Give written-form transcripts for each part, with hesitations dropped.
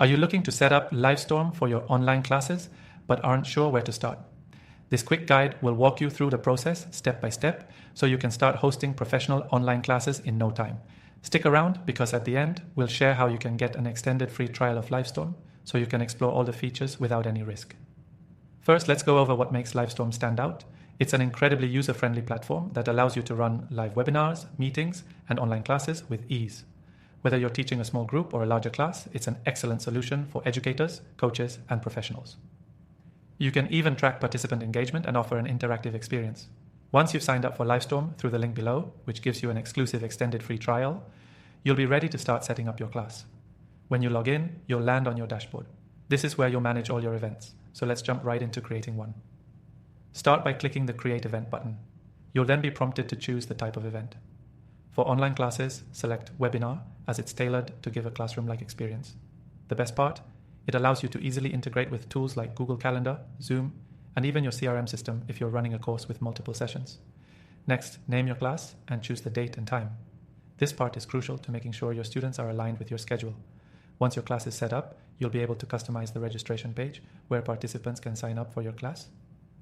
Are you looking to set up Livestorm for your online classes but aren't sure where to start? This quick guide will walk you through the process step by step so you can start hosting professional online classes in no time. Stick around because at the end, we'll share how you can get an extended free trial of Livestorm so you can explore all the features without any risk. First, let's go over what makes Livestorm stand out. It's an incredibly user-friendly platform that allows you to run live webinars, meetings, and online classes with ease. Whether you're teaching a small group or a larger class, it's an excellent solution for educators, coaches, and professionals. You can even track participant engagement and offer an interactive experience. Once you've signed up for Livestorm through the link below, which gives you an exclusive extended free trial, you'll be ready to start setting up your class. When you log in, you'll land on your dashboard. This is where you'll manage all your events. So let's jump right into creating one. Start by clicking the Create Event button. You'll then be prompted to choose the type of event. For online classes, select Webinar, as it's tailored to give a classroom-like experience. The best part? It allows you to easily integrate with tools like Google Calendar, Zoom, and even your CRM system if you're running a course with multiple sessions. Next, name your class and choose the date and time. This part is crucial to making sure your students are aligned with your schedule. Once your class is set up, you'll be able to customize the registration page where participants can sign up for your class.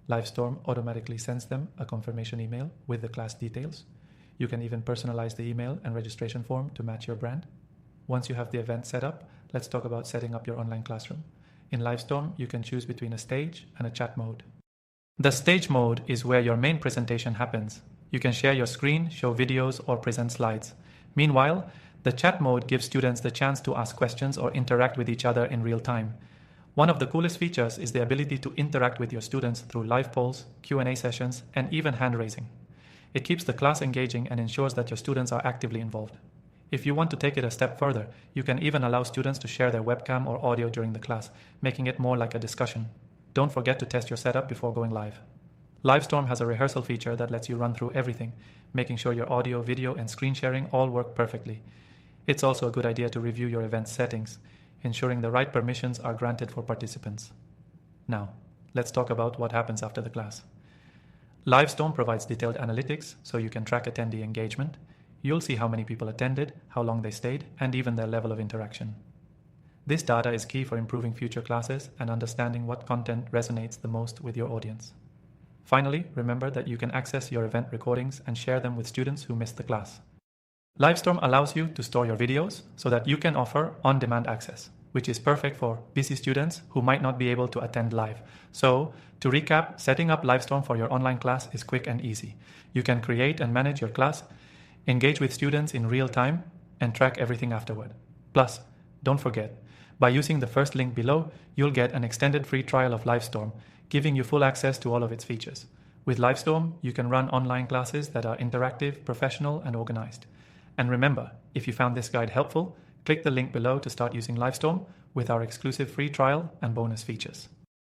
Livestorm automatically sends them a confirmation email with the class details. You can even personalize the email and registration form to match your brand. Once you have the event set up, let's talk about setting up your online classroom. In Livestorm, you can choose between a stage and a chat mode. The stage mode is where your main presentation happens. You can share your screen, show videos, or present slides. Meanwhile, the chat mode gives students the chance to ask questions or interact with each other in real time. One of the coolest features is the ability to interact with your students through live polls, Q&A sessions, and even hand raising. It keeps the class engaging and ensures that your students are actively involved. If you want to take it a step further, you can even allow students to share their webcam or audio during the class, making it more like a discussion. Don't forget to test your setup before going live. Livestorm has a rehearsal feature that lets you run through everything, making sure your audio, video, and screen sharing all work perfectly. It's also a good idea to review your event settings, ensuring the right permissions are granted for participants. Now, let's talk about what happens after the class. Livestorm provides detailed analytics so you can track attendee engagement. You'll see how many people attended, how long they stayed, and even their level of interaction. This data is key for improving future classes and understanding what content resonates the most with your audience. Finally, remember that you can access your event recordings and share them with students who missed the class. Livestorm allows you to store your videos so that you can offer on-demand access, which is perfect for busy students who might not be able to attend live. So, to recap, setting up Livestorm for your online class is quick and easy. You can create and manage your class, engage with students in real time, and track everything afterward. Plus, don't forget, by using the first link below, you'll get an extended free trial of Livestorm, giving you full access to all of its features. With Livestorm, you can run online classes that are interactive, professional, and organized. And remember, if you found this guide helpful, click the link below to start using Livestorm with our exclusive free trial and bonus features.